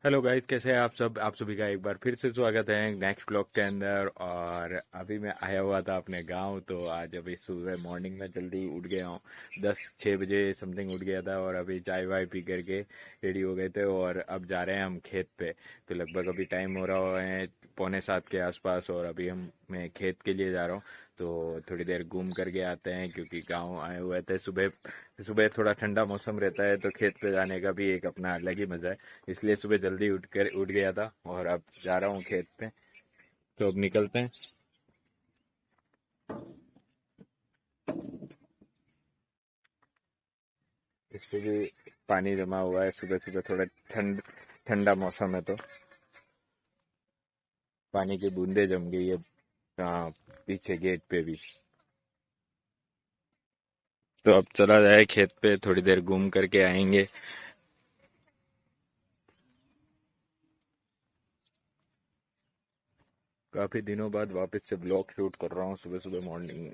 Hello guys, कैसे हैं आप सब। आप सभी का एक बार फिर से स्वागत है नेक्स्ट ब्लॉग के अंदर। और अभी मैं आया हुआ था अपने गांव, तो आज अभी सुबह मॉर्निंग में जल्दी उठ गया हूँ। 10-6 बजे समथिंग उठ गया था और अभी चाय वाय पी करके रेडी हो गए थे और अब जा रहे हैं हम खेत पे। तो लगभग अभी टाइम हो रहा है 6:45 के आसपास और अभी मैं खेत के लिए जा रहा हूँ। तो थोड़ी देर घूम करके आते हैं क्योंकि गाँव आए हुए थे। सुबह सुबह थोड़ा ठंडा मौसम रहता है तो खेत पे जाने का भी एक अपना अलग ही मजा है। इसलिए सुबह जल्दी उठ गया था और अब जा रहा हूँ खेत पे। तो अब निकलते हैं। इस पे भी पानी जमा हुआ है। सुबह सुबह थोड़ा ठंडा मौसम है तो पानी की बूंदे जम गई है। हाँ, पीछे गेट पे भी। तो अब चला जाए खेत पे, थोड़ी देर घूम करके आएंगे। काफी दिनों बाद वापस से ब्लॉग शूट कर रहा हूँ सुबह सुबह मॉर्निंग।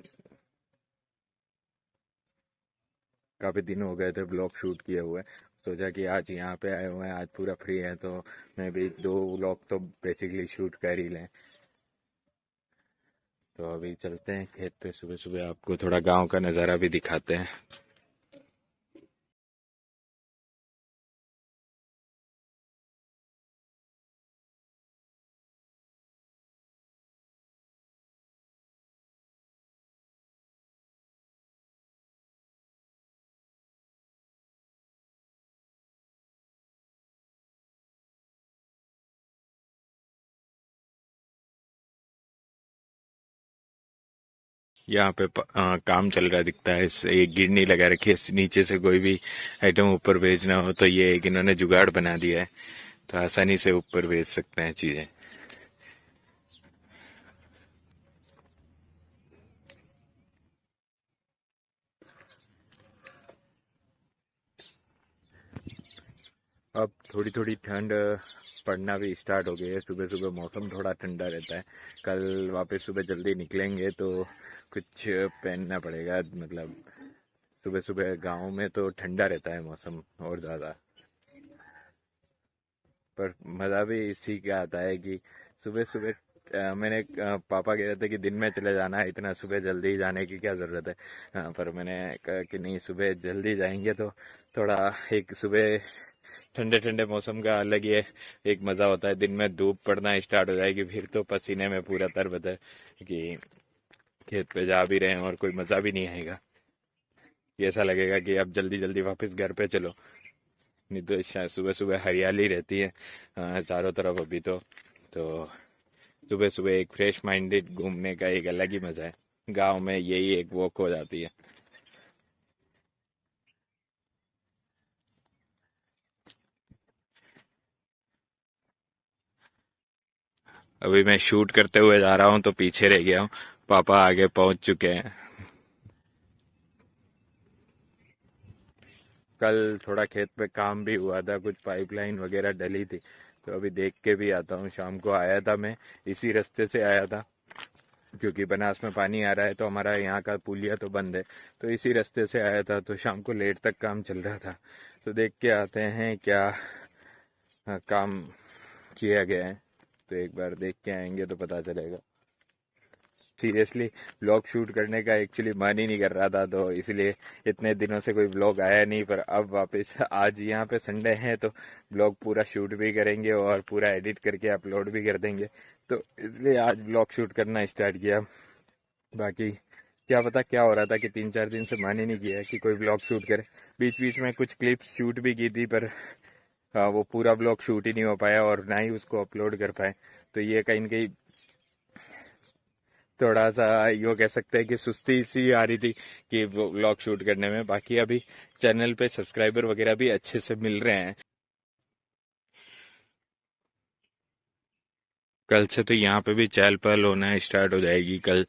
काफी दिन हो गए थे ब्लॉग शूट किए हुए। सोचा कि आज यहाँ पे आए हुए हैं, आज पूरा फ्री है तो मैं भी 2 व्लॉग तो बेसिकली शूट कर ही लें। तो अभी चलते हैं खेत पे। सुबह सुबह आपको थोड़ा गांव का नज़ारा भी दिखाते हैं। यहाँ पे काम चल रहा दिखता है। इस एक गिरनी लगा रखी है, नीचे से कोई भी आइटम ऊपर भेजना हो तो ये एक इन्होंने जुगाड़ बना दिया है। तो आसानी से ऊपर भेज सकते हैं चीज़ें। अब थोड़ी थोड़ी ठंड पड़ना भी स्टार्ट हो गई है। सुबह सुबह मौसम थोड़ा ठंडा रहता है। कल वापस सुबह जल्दी निकलेंगे तो कुछ पहनना पड़ेगा। मतलब सुबह सुबह गांव में तो ठंडा रहता है मौसम और ज़्यादा। पर मज़ा भी इसी का आता है कि सुबह सुबह पापा कह रहे थे कि दिन में चले जाना है, इतना सुबह जल्दी जाने की क्या ज़रूरत है। पर मैंने कहा कि नहीं, सुबह जल्दी जाएंगे तो थोड़ा एक सुबह ठंडे ठंडे मौसम का अलग ही एक मज़ा होता है। दिन में धूप पड़ना स्टार्ट हो जाएगी फिर तो पसीने में पूरा तरबतर कि खेत पे जा भी रहे हैं और कोई मज़ा भी नहीं आएगा। ये ऐसा लगेगा कि अब जल्दी जल्दी वापस घर पे चलो। नहीं तो शायद सुबह सुबह हरियाली रहती है चारों तरफ अभी तो सुबह सुबह एक फ्रेश माइंडेड घूमने का एक अलग ही मजा है। गांव में यही एक वॉक हो जाती है। अभी मैं शूट करते हुए जा रहा हूँ तो पीछे रह गया हूँ। पापा आगे पहुंच चुके हैं। कल थोड़ा खेत पे काम भी हुआ था, कुछ पाइपलाइन वगैरह डली थी। तो अभी देख के भी आता हूँ। शाम को आया था मैं, इसी रास्ते से आया था क्योंकि बनास में पानी आ रहा है तो हमारा यहाँ का पुलिया तो बंद है। तो इसी रास्ते से आया था तो शाम को लेट तक काम चल रहा था। तो देख के आते हैं क्या काम किया गया है। तो एक बार देख के आएंगे तो पता चलेगा। सीरियसली व्लॉग शूट करने का एक्चुअली मन ही नहीं कर रहा था तो इसलिए इतने दिनों से कोई व्लॉग आया नहीं। पर अब वापस आज यहाँ पे संडे है तो व्लॉग पूरा शूट भी करेंगे और पूरा एडिट करके अपलोड भी कर देंगे। तो इसलिए आज व्लॉग शूट करना स्टार्ट किया। बाकी क्या पता क्या हो रहा था कि 3-4 दिन से मन ही नहीं किया कि कोई व्लॉग शूट करे। बीच बीच में कुछ क्लिप्स शूट भी की थी पर वो पूरा व्लॉग शूट ही नहीं हो पाया और ना ही उसको अपलोड कर पाए। तो ये कहीं न कहीं थोड़ा सा यो कह सकते हैं कि सुस्ती सी आ रही थी कि वो व्लॉग शूट करने में। बाकी अभी चैनल पे सब्सक्राइबर वगैरह भी अच्छे से मिल रहे हैं। कल से तो यहाँ पे भी चहल पहल होना स्टार्ट हो जाएगी कल।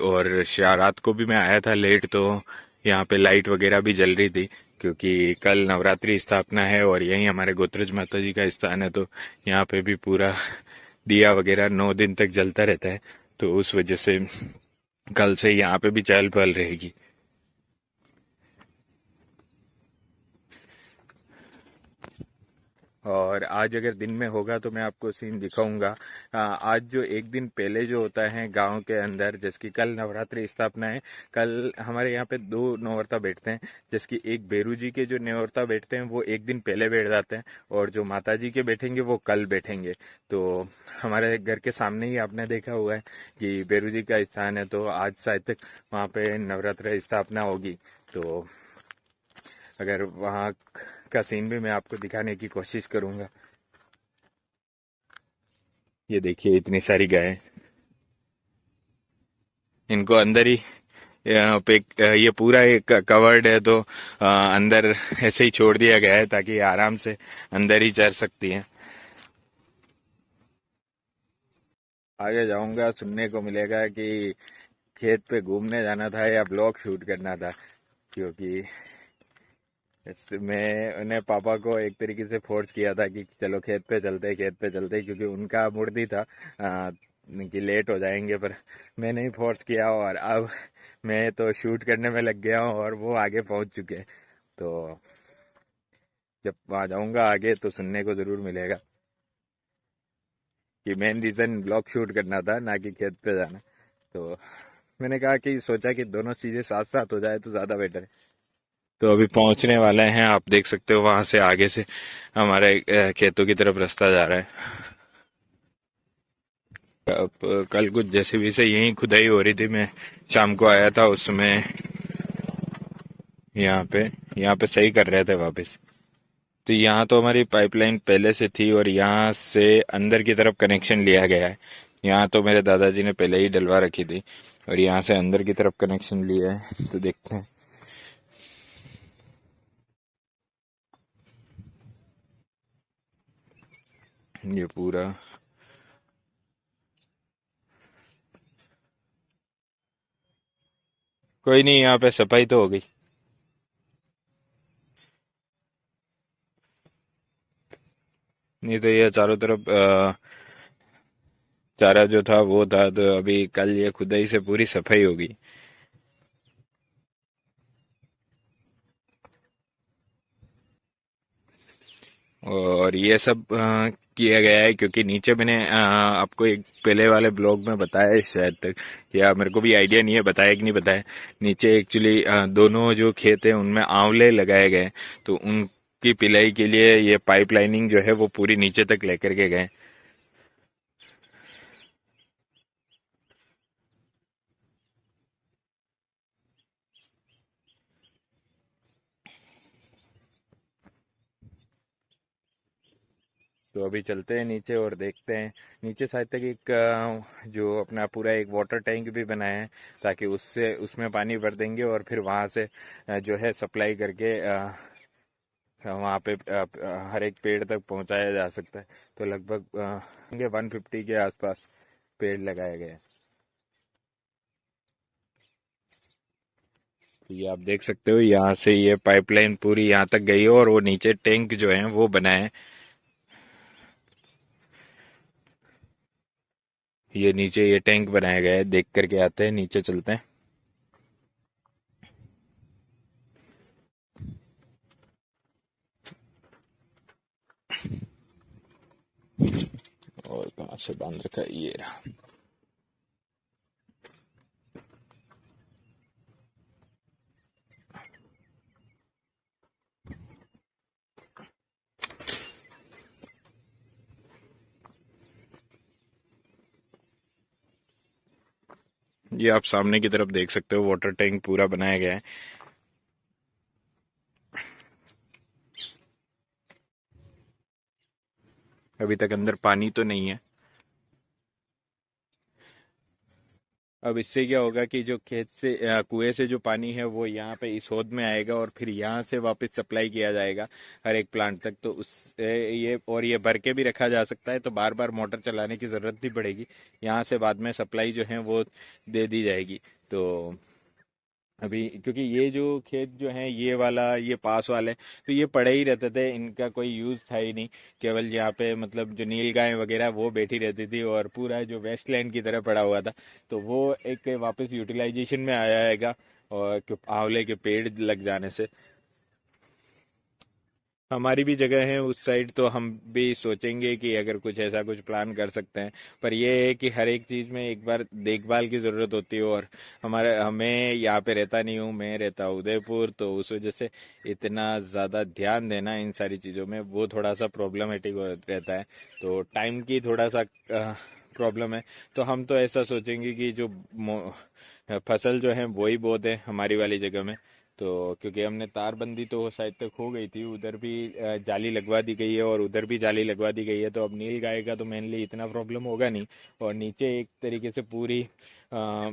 और रात को भी मैं आया था लेट तो यहाँ पे लाइट वगैरह भी जल रही थी क्योंकि कल नवरात्रि स्थापना है और यही हमारे गोत्रज माता जी का स्थान है। तो यहाँ पे भी पूरा दिया वगैरह 9 दिन तक जलता रहता है। तो उस वजह से कल से यहाँ पे भी चहल पहल रहेगी। और आज अगर दिन में होगा तो मैं आपको सीन दिखाऊंगा। आज जो एक दिन पहले जो होता है गांव के अंदर, जैसे कि कल नवरात्रि स्थापना है, कल हमारे यहाँ पे दो नौरता बैठते हैं। जैसे कि एक बेरू जी के जो नौरता बैठते हैं वो एक दिन पहले बैठ जाते हैं, और जो माता जी के बैठेंगे वो कल बैठेंगे। तो हमारे घर के सामने ही आपने देखा हुआ है कि बेरू जी का स्थान है, तो आज शायद तक वहाँ पे नवरात्र स्थापना होगी। तो अगर वहाँ का सीन भी मैं आपको दिखाने की कोशिश करूंगा। ये देखिए इतनी सारी गाय, इनको अंदर ही यहाँ पे ये पूरा एक कवर्ड है, तो अंदर ऐसे ही छोड़ दिया गया है ताकि आराम से अंदर ही चर सकती हैं। आगे जाऊंगा सुनने को मिलेगा कि खेत पे घूमने जाना था या ब्लॉग शूट करना था, क्योंकि मैं उन्हें पापा को एक तरीके से फोर्स किया था कि चलो खेत पे चलते, क्योंकि उनका मूड ही था कि लेट हो जाएंगे, पर मैंने ही फोर्स किया और अब मैं तो शूट करने में लग गया हूँ और वो आगे पहुंच चुके हैं। तो जब वहां जाऊंगा आगे तो सुनने को जरूर मिलेगा कि मेन रीजन ब्लॉग शूट करना था, ना कि खेत पे जाना। तो मैंने कहा कि सोचा कि दोनों चीजें साथ साथ हो जाए तो ज्यादा बेटर है। तो अभी पहुंचने वाले हैं, आप देख सकते हो वहां से आगे से हमारे खेतों की तरफ रास्ता जा रहा है। अब कल कुछ जैसे भी से यही खुदाई हो रही थी, मैं शाम को आया था उस समय। यहाँ पे यहाँ पे सही कर रहे थे वापस। तो यहाँ तो हमारी पाइपलाइन पहले से थी और यहाँ से अंदर की तरफ कनेक्शन लिया गया है। यहाँ तो मेरे दादाजी ने पहले ही डलवा रखी थी और यहाँ से अंदर की तरफ कनेक्शन लिया है, तो देखते हैं। ये पूरा कोई नहीं, यहाँ पे सफाई तो हो गई। नहीं तो ये चारों तरफ चारा जो था वो था, तो अभी कल ये खुदाई से पूरी सफाई होगी। और ये सब किया गया है क्योंकि नीचे मैंने आपको एक पहले वाले ब्लॉग में बताया है शायद तक, या मेरे को भी आइडिया नहीं है बताया कि नहीं बताया। नीचे एक्चुअली दोनों जो खेत हैं उनमें आंवले लगाए गए, तो उनकी पिलाई के लिए ये पाइप लाइनिंग जो है वो पूरी नीचे तक लेकर के गए। तो अभी चलते हैं नीचे और देखते हैं। नीचे शायद तक एक जो अपना पूरा एक वाटर टैंक भी बनाया है, ताकि उससे उसमें पानी भर देंगे और फिर वहां से जो है सप्लाई करके वहाँ पे हर एक पेड़ तक पहुंचाया जा सकता है। तो लगभग 150 के आसपास पेड़ लगाए गए हैं। तो ये आप देख सकते हो, यहाँ से ये पाइपलाइन पूरी यहाँ तक गई है और वो नीचे टैंक जो है वो बनाए। ये नीचे ये टैंक बनाया गया है, देख करके आते हैं, नीचे चलते हैं। और कहाँ से बांध रखा है, ये रहा। ये आप सामने की तरफ देख सकते हो, वाटर टैंक पूरा बनाया गया है। अभी तक अंदर पानी तो नहीं है। अब इससे क्या होगा कि जो खेत से कुएं से जो पानी है वो यहाँ पे इस हौद में आएगा और फिर यहाँ से वापस सप्लाई किया जाएगा हर एक प्लांट तक। तो उस ये और ये भर के भी रखा जा सकता है, तो बार बार मोटर चलाने की ज़रूरत नहीं पड़ेगी। यहाँ से बाद में सप्लाई जो है वो दे दी जाएगी। तो अभी क्योंकि ये जो खेत जो है ये वाला ये पास वाले, तो ये पड़े ही रहते थे, इनका कोई यूज था ही नहीं। केवल यहाँ पे मतलब जो नील गाय वगैरह वो बैठी रहती थी और पूरा जो वेस्टलैंड की तरह पड़ा हुआ था। तो वो एक वापस यूटिलाइजेशन में आया आएगा और आंवले के पेड़ लग जाने से। हमारी भी जगह है उस साइड, तो हम भी सोचेंगे कि अगर कुछ ऐसा कुछ प्लान कर सकते हैं। पर ये है कि हर एक चीज़ में एक बार देखभाल की ज़रूरत होती है, और हमें यहाँ पे रहता नहीं हूँ, मैं रहता हूँ उदयपुर, तो उस वजह से इतना ज़्यादा ध्यान देना इन सारी चीज़ों में वो थोड़ा सा प्रॉब्लमेटिक रहता है। तो टाइम की थोड़ा सा प्रॉब्लम है। तो हम तो ऐसा सोचेंगे कि जो फसल जो है वो ही बो दें हमारी वाली जगह में। तो क्योंकि हमने तारबंदी तो शायद तक हो गई थी, उधर भी जाली लगवा दी गई है और उधर भी जाली लगवा दी गई है, तो अब नील गाय का तो मेनली इतना प्रॉब्लम होगा नहीं। और नीचे एक तरीके से पूरी अ,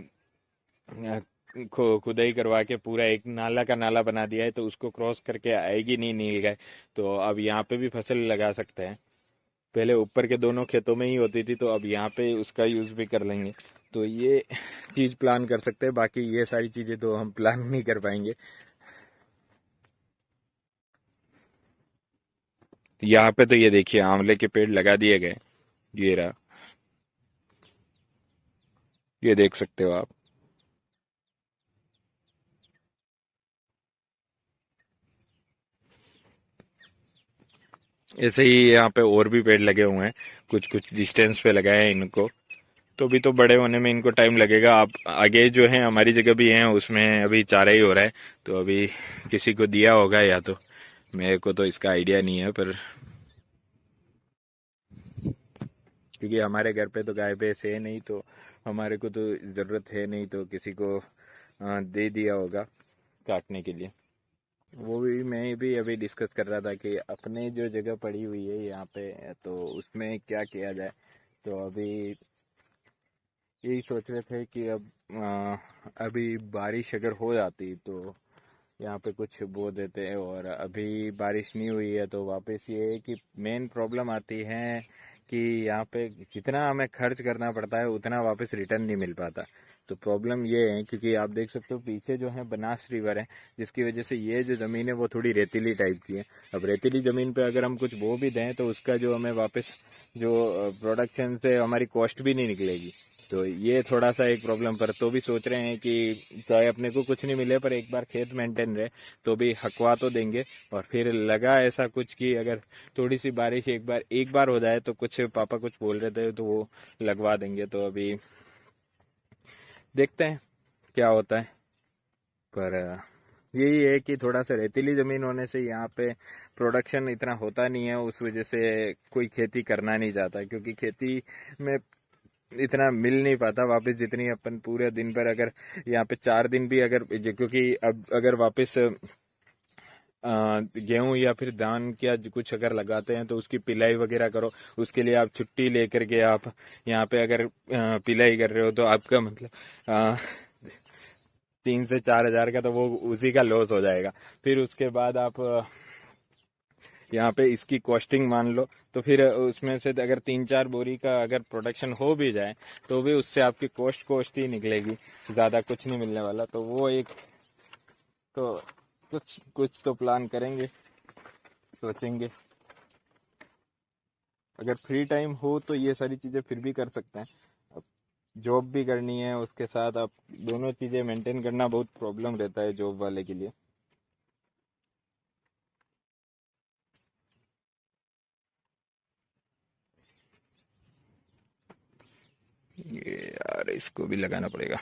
खुदाई करवा के पूरा एक नाला का नाला बना दिया है, तो उसको क्रॉस करके आएगी नहीं नील गाय। तो अब यहाँ पे भी फसल लगा सकते हैं। पहले ऊपर के दोनों खेतों में ही होती थी, तो अब यहाँ पे उसका यूज भी कर लेंगे। तो ये चीज प्लान कर सकते हैं, बाकी ये सारी चीजें तो हम प्लान नहीं कर पाएंगे। यहाँ पे तो ये देखिए आंवले के पेड़ लगा दिए गए। ये रहा, ये देख सकते हो आप। ऐसे ही यहाँ पे और भी पेड़ लगे हुए हैं, कुछ कुछ डिस्टेंस पे लगाए हैं इनको। तो भी तो बड़े होने में इनको टाइम लगेगा। आप आगे जो है हमारी जगह भी है, उसमें अभी चारा ही हो रहा है। तो अभी किसी को दिया होगा, या तो मेरे को तो इसका आइडिया नहीं है, पर क्योंकि हमारे घर पे तो गाय भैंस है नहीं, तो हमारे को तो ज़रूरत है नहीं, तो किसी को दे दिया होगा काटने के लिए। वो भी मैं भी अभी डिस्कस कर रहा था कि अपने जो जगह पड़ी हुई है यहाँ पे, तो उसमें क्या किया जाए। तो अभी यही सोच रहे थे कि अब अभी बारिश अगर हो जाती तो यहाँ पे कुछ बो देते हैं, और अभी बारिश नहीं हुई है, तो वापस ये है कि मेन प्रॉब्लम आती है कि यहाँ पे जितना हमें खर्च करना पड़ता है उतना वापस रिटर्न नहीं मिल पाता। तो प्रॉब्लम ये है, क्योंकि आप देख सकते हो पीछे जो है बनास रिवर है, जिसकी वजह से ये जो ज़मीन है वो थोड़ी रेतीली टाइप की है। अब रेतीली ज़मीन पे अगर हम कुछ बो भी दें, तो उसका जो हमें वापस जो प्रोडक्शन से हमारी कॉस्ट भी नहीं निकलेगी। तो ये थोड़ा सा एक प्रॉब्लम, पर तो भी सोच रहे हैं कि चाहे अपने को कुछ नहीं मिले पर एक बार खेत मेंटेन रहे, तो भी हकवा तो देंगे। और फिर लगा ऐसा कुछ कि अगर थोड़ी सी बारिश एक बार हो जाए, तो कुछ पापा कुछ बोल रहे थे तो वो लगवा देंगे। तो अभी देखते हैं क्या होता है। पर यही है कि थोड़ा सा रेतीली जमीन होने से यहाँ पे प्रोडक्शन इतना होता नहीं है, उस वजह से कोई खेती करना नहीं चाहता, क्योंकि खेती में इतना मिल नहीं पाता वापस जितनी अपन पूरे दिन पर अगर यहाँ पे 4 दिन भी अगर क्योंकि अब अगर वापस गेहूं या फिर धान क्या कुछ अगर लगाते हैं, तो उसकी पिलाई वगैरह करो। उसके लिए आप छुट्टी लेकर के आप यहाँ पे अगर पिलाई कर रहे हो, तो आपका मतलब 3 से 4 हजार का तो वो उसी का लॉस हो जाएगा। फिर उसके बाद आप यहाँ पे इसकी कॉस्टिंग मान लो, तो फिर उसमें से अगर 3-4 बोरी का अगर प्रोडक्शन हो भी जाए, तो भी उससे आपकी कॉस्ट कॉस्ट ही निकलेगी, ज़्यादा कुछ नहीं मिलने वाला। तो वो एक, तो कुछ कुछ तो प्लान करेंगे, सोचेंगे। अगर फ्री टाइम हो तो ये सारी चीज़ें फिर भी कर सकते हैं। अब जॉब भी करनी है उसके साथ, आप दोनों चीज़ें मेंटेन करना बहुत प्रॉब्लम रहता है जॉब वाले के लिए। ये यार इसको भी लगाना पड़ेगा।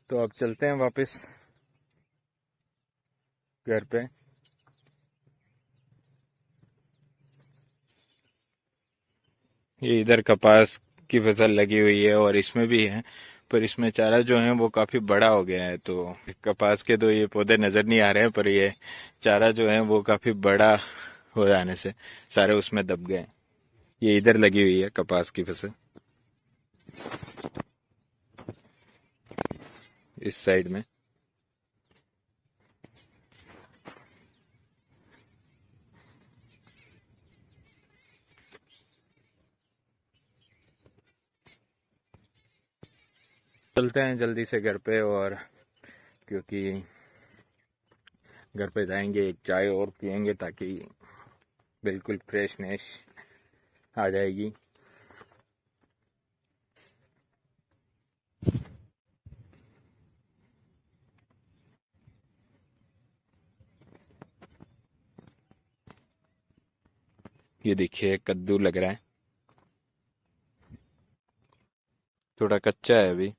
तो अब चलते हैं वापस घर पे। ये इधर कपास की फसल लगी हुई है और इसमें भी है, पर इसमें चारा जो है वो काफी बड़ा हो गया है। तो कपास के तो ये पौधे नजर नहीं आ रहे हैं, पर ये चारा जो है वो काफी बड़ा हो जाने से सारे उसमें दब गए हैं। ये इधर लगी हुई है कपास की फसल, इस साइड में। चलते हैं जल्दी से घर पे, और क्योंकि घर पे जाएंगे एक चाय और पियेंगे ताकि बिल्कुल फ्रेशनेस आ जाएगी। ये देखिए कद्दू लग रहा है, थोड़ा कच्चा है अभी।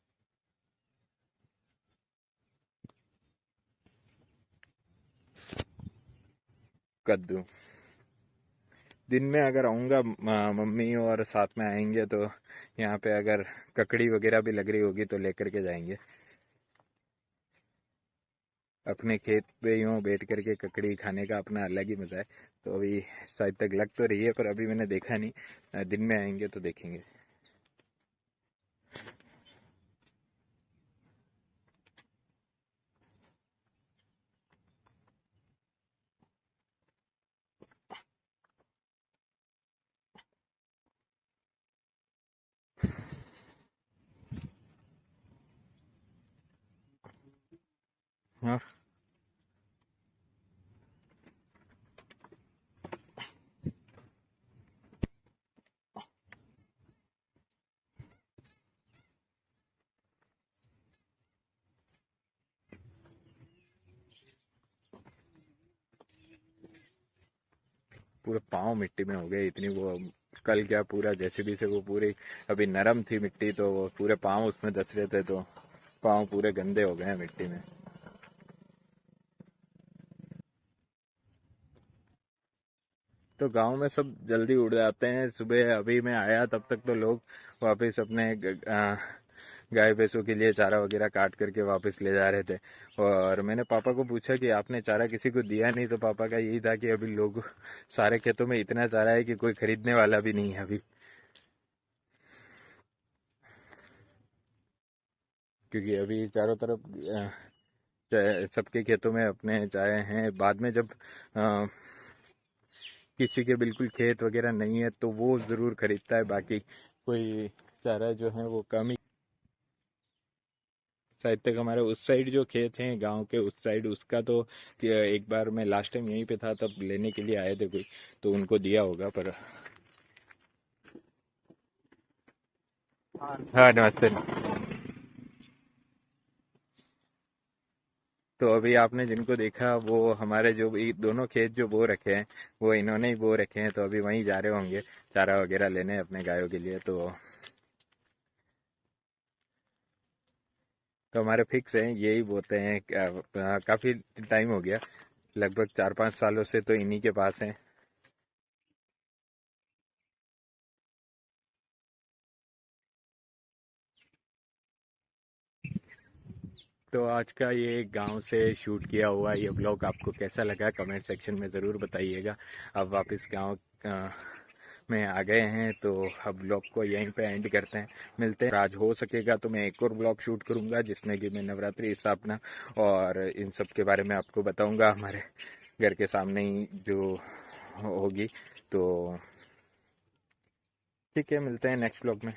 कद्दू दिन में अगर आऊँगा, मम्मी और साथ में आएंगे तो यहाँ पे अगर ककड़ी वगैरह भी लग रही होगी तो लेकर के जाएंगे। अपने खेत पे यूँ बैठ करके ककड़ी खाने का अपना अलग ही मज़ा है। तो अभी शायद तक लग तो रही है, पर अभी मैंने देखा नहीं, दिन में आएंगे तो देखेंगे। हाँ, पूरे पाँव मिट्टी में हो गए इतनी वो। कल क्या पूरा जेसीबी से वो पूरी, अभी नरम थी मिट्टी तो वो पूरे पाँव उसमें धस रहे थे, तो पाँव पूरे गंदे हो गए हैं मिट्टी में। तो गांव में सब जल्दी उड़ जाते हैं सुबह। अभी मैं आया तब तक तो लोग वापस अपने गाय भैंसों के लिए चारा वगैरह काट करके वापस ले जा रहे थे। और मैंने पापा को पूछा कि आपने चारा किसी को दिया नहीं, तो पापा का यही था कि अभी लोग सारे खेतों में इतना चारा है कि कोई खरीदने वाला भी नहीं है अभी, क्योंकि अभी चारों तरफ सबके खेतों में अपने चाय हैं। बाद में जब किसी के बिल्कुल खेत वगैरह नहीं है तो वो ज़रूर खरीदता है, बाकी कोई चारा जो है वो कम ही। शायद तक हमारे उस साइड जो खेत हैं गांव के उस साइड, उसका तो कि एक बार मैं लास्ट टाइम यहीं पे था तब लेने के लिए आए थे कोई, तो उनको दिया होगा। पर हाँ, नमस्ते। तो अभी आपने जिनको देखा वो हमारे जो भी दोनों खेत जो बो रखे हैं वो इन्होंने ही बो रखे हैं, तो अभी वहीं जा रहे होंगे चारा वगैरह लेने अपने गायों के लिए। तो हमारे फिक्स हैं, यही बोते हैं। काफ़ी टाइम हो गया, लगभग 4-5 सालों से तो इन्हीं के पास हैं। तो आज का ये गांव से शूट किया हुआ ये ब्लॉग आपको कैसा लगा कमेंट सेक्शन में ज़रूर बताइएगा। अब वापस गांव में आ गए हैं तो अब ब्लॉग को यहीं पे एंड करते हैं। मिलते हैं, आज हो सकेगा तो मैं एक और ब्लॉग शूट करूंगा जिसमें कि मैं नवरात्रि स्थापना और इन सब के बारे में आपको बताऊंगा, हमारे घर के सामने ही जो होगी। तो ठीक है, मिलते हैं नेक्स्ट ब्लॉग में।